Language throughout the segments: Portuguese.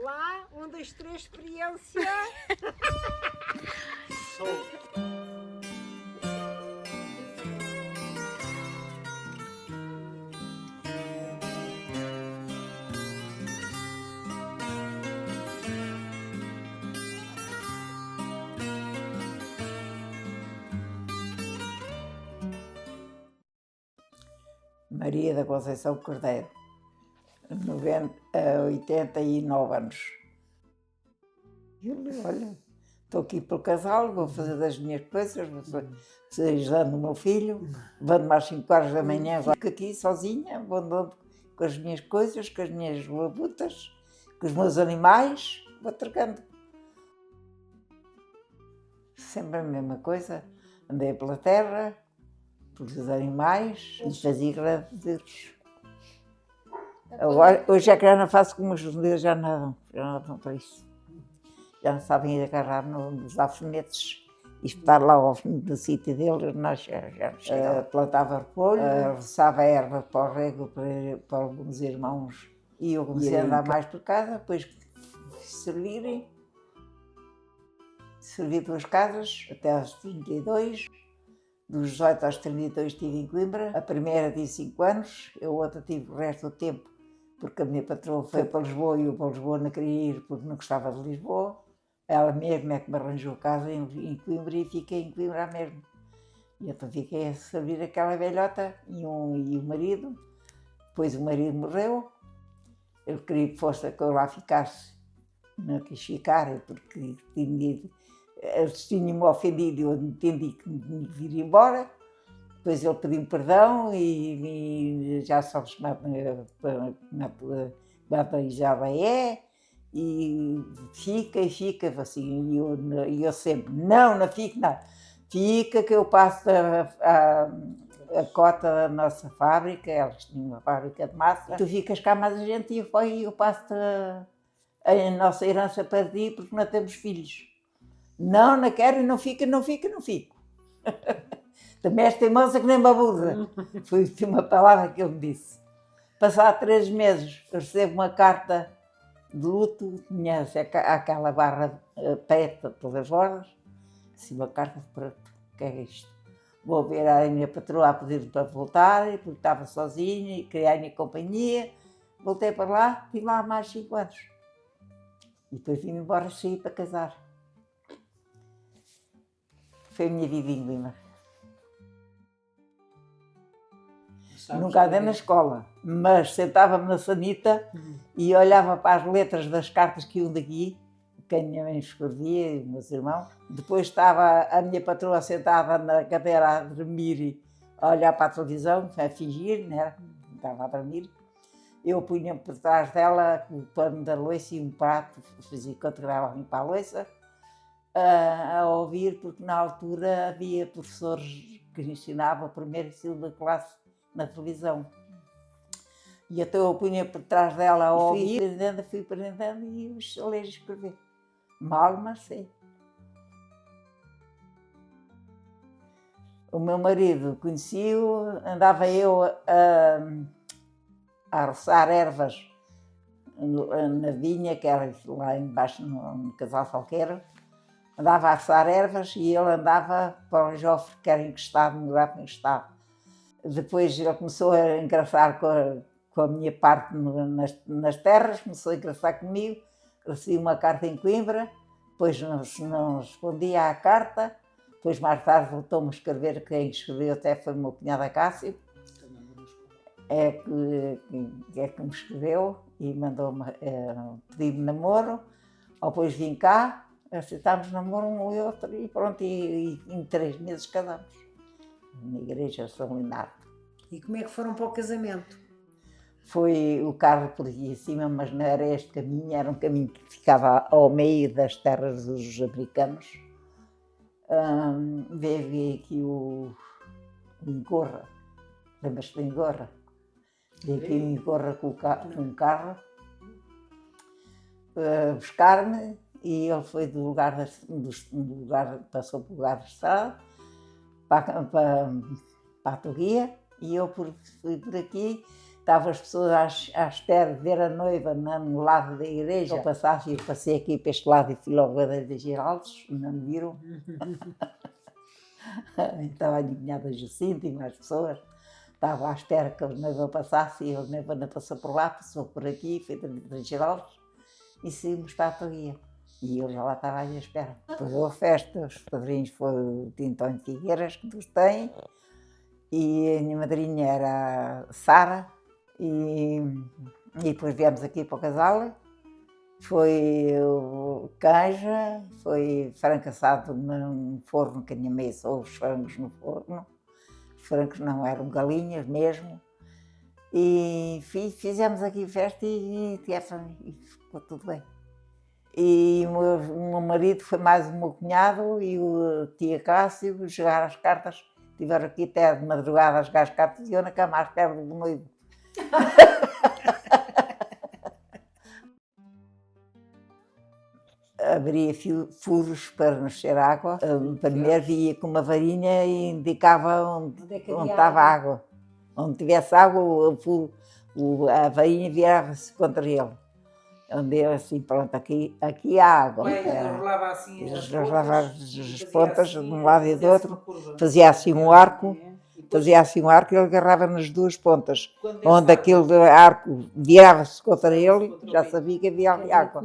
Olá, um, dois, três, experiência. Sou. Maria da Conceição Cordeiro, 89 anos. Olha, estou aqui pelo casal, vou fazer das minhas coisas, vou ajudando o meu filho, vou-me às 5 horas da manhã, fico aqui sozinha, vou andando com as minhas coisas, com as minhas labutas, com os meus animais, vou trocando. Sempre a mesma coisa, andei pela terra, pelos animais e fazia agradecer-lhes. Agora, hoje é que já não faço como os judeus, já não para isso. Já não sabem agarrar nos alfinetes e espetar lá ao fim do sítio deles, nós já plantava repolho, roçava erva para o rego para alguns irmãos e eu comecei a andar mais por casa, depois servi 2 casas até aos 32. Dos 18 aos 32 estive em Coimbra, a primeira tive 5 anos, a outra tive o resto do tempo, porque a minha patroa foi para Lisboa e eu para Lisboa não queria ir porque não gostava de Lisboa. Ela mesma é que me arranjou casa em Coimbra e fiquei em Coimbra mesmo. E então fiquei a servir aquela velhota e o marido. Depois o marido morreu, ele queria que eu lá ficasse, não quis ficar porque eles tinham-me ofendido e eu entendi que me vir embora. Depois ele pediu perdão e já sabes como já é. E fica assim. E eu sempre, não fico nada. Fica que eu passo a cota da nossa fábrica, elas tinham uma fábrica de massa. Tu ficas cá mais a gente e eu passo a nossa herança para ti porque não temos filhos. Não quero, não fico. Também és teimosa que nem uma burra. Foi uma palavra que ele me disse. Passado 3 meses, eu recebo uma carta de luto, tinha aquela barra preta pelas bordas, assim, uma carta de preto. O que é isto? Vou ver a minha patroa a pedir para voltar, porque estava sozinha e queria a minha companhia. Voltei para lá, estive lá mais 5 anos. E depois vim embora, saí para casar. Foi a minha vida em Lima. Nunca andei na escola, mas sentava-me na sanita e olhava para as letras das cartas que iam daqui, que a minha mãe escrevia e os meus irmãos. Depois estava a minha patroa sentada na cadeira a dormir, a olhar para a televisão, a fingir, né? Estava a dormir. Eu punha por trás dela o pano da louça e um prato, fazia quando grava a limpar a louça, a ouvir, porque na altura havia professores que ensinavam a primeira e segunda classe na televisão. E então eu punha por trás dela a ouvir, fui aprendendo e a ler e escrever. Mal, mas sei. O meu marido conheci-o, andava eu a roçar ervas na vinha, que era lá embaixo no Casal Salqueiro. Andava a roçar ervas e ele andava para o Jofre, que era encostado, morava encostado. Depois ele começou a engraçar com a minha parte nas terras, começou a engraçar comigo, recebi uma carta em Coimbra, depois não respondia à carta, depois mais tarde voltou-me a escrever, quem escreveu até foi o meu cunhado Acácio, é que me escreveu e mandou-me pedir-me namoro, depois vim cá, aceitámos namoro um e outro e pronto, e em 3 meses casamos. Na igreja de São Leonardo. E como é que foram para o casamento? Foi o carro por aqui em cima, mas não era este caminho, era um caminho que ficava ao meio das terras dos americanos. Veio aqui o Engorra, lembras-te do Engorra? Veio aqui o Engorra com um carro buscar-me e ele foi do lugar, passou pelo lugar da estrada, para a Torria, e eu fui por aqui estavam as pessoas à espera de ver a noiva no lado da igreja. Eu passei aqui para este lado e fui logo a da Geraldes, não me viram. Estava a minha cunhada Jacinta e mais pessoas. Estava à espera que a noiva passasse e a noiva não passou por lá, passou por aqui, foi da Geraldes e saímos para a Torria. E eu já lá estava à espera. Depois houve festa, os padrinhos foram o Tintão de Figueiras, que todos têm, e a minha madrinha era a Sara, e depois viemos aqui para o casal. Foi o canja, foi frango assado no forno, que a minha mãe assou os frangos no forno. Os frangos não eram galinhas mesmo. E fizemos aqui festa e ficou tudo bem. E o meu marido foi mais o meu cunhado e o tia Cássio jogaram as cartas. Estiveram aqui até de madrugada a jogar as cartas e eu na cama à espera do noivo. Abria furos para nascer água. Primeiro via com uma varinha e indicava onde estava a água. Onde tivesse água, a varinha virava-se contra ele. Onde eu assim, pronto, aqui há água. Rolava assim as pontas de um lado e do outro, fazia assim um arco. Fazia assim um arco e ele agarrava nas duas pontas. Onde aquele arco virava-se contra ele, já sabia que havia ali água.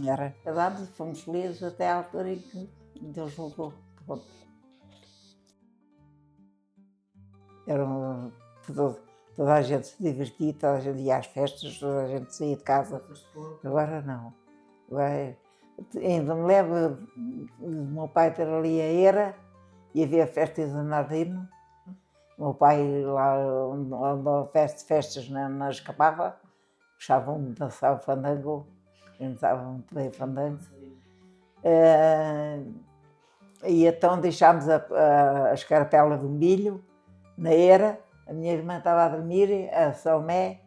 Era. Casámos e fomos felizes até à altura em que Deus voltou. Toda a gente se divertia, toda a gente ia às festas, toda a gente saía de casa. Agora não. Ainda me lembro do meu pai ter ali a Eira e havia festas de Nardino. O meu pai lá onde festas na escapava, puxavam, dançavam fandango, dançavam muito bem fandango. E então deixámos a escarapela do milho na Eira. A minha irmã estava a dormir, a Salomé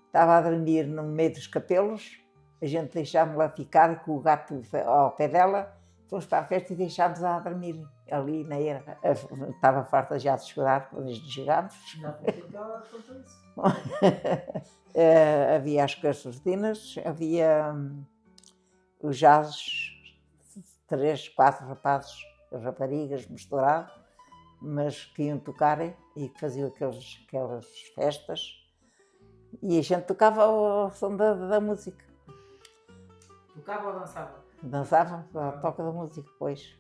estava a dormir no meio dos capelos. A gente deixámos-la ficar com o gato ao pé dela. Fomos para a festa e deixámos-la a dormir ali na Eira. Estava farta já de chorar quando chegámos. Havia as concertinas, havia os jazzes, 3, 4 rapazes, raparigas misturados, mas que iam tocar e que faziam aquelas festas. E a gente tocava ao som da música. Tocava ou dançava? Dançava à toca da música, pois.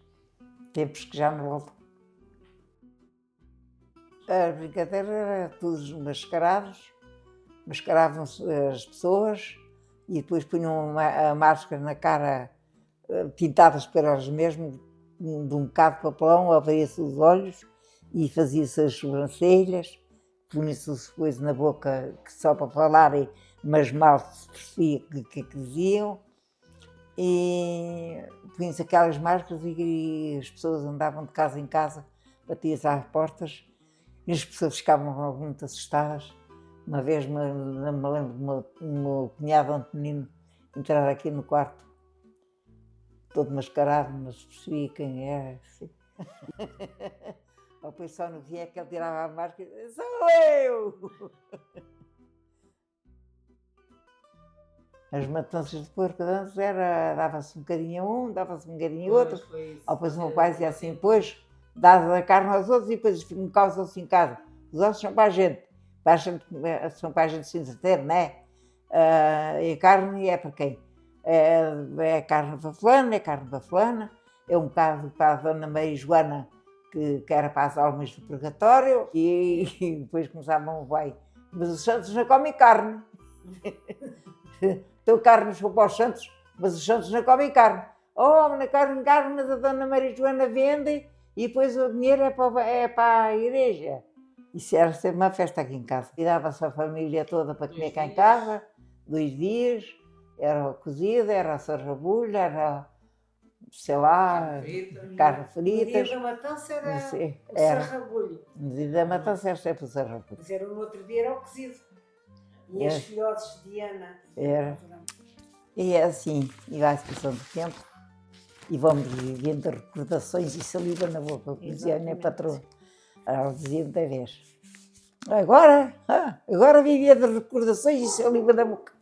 Tempos que já me voltam. A brincadeira era todos mascarados, mascaravam-se as pessoas e depois punham a máscara na cara, pintadas para elas mesmas, de um bocado de papelão, abria-se os olhos e fazia-se as sobrancelhas, punha-se depois na boca que só para falarem, mas mal se percebia o que diziam. E punham-se aquelas máscaras e as pessoas andavam de casa em casa, batiam-se às portas e as pessoas ficavam muito assustadas. Uma vez me lembro do meu cunhado Antonino entrar aqui no quarto, todo mascarado, mas percebia quem era. Assim. Depois só não via que ele tirava a máscara e dizia: "Sou eu!" As matanças de porco dava-se um bocadinho a um, dava-se um bocadinho a outro. Depois o meu pai dizia assim: "Pois, dá a carne aos outros e depois me causam-se em casa. Os outros são para a gente, são para a gente se entreter, não é? E a carne é para quem? É carne para fulana, é carne para fulana, é um bocado para a Dona Maria Joana, que era para as almas do purgatório, e depois começavam o pai: mas os santos não comem carne." Então carne foi para os santos, mas os santos não comem carne. "Oh, na carne, mas a Dona Maria Joana vende e depois o dinheiro é para a igreja." Isso era sempre uma festa aqui em casa. E dava-se a família toda para comer cá em casa, 2 dias, era cozida, era sarrabulho, era, sei lá, carne frita. No dia da matança era o sarrabulho. No dia da matança era sempre o sarrabulho. Mas era no outro dia era o cozido. E as filhotes de Ana. Era. E é assim, e vai-se passando o tempo e vamos vivendo recordações e saliva na boca, como dizia a minha patroa. Ela dizia muita vez: Agora vivia de recordações e se língua da boca.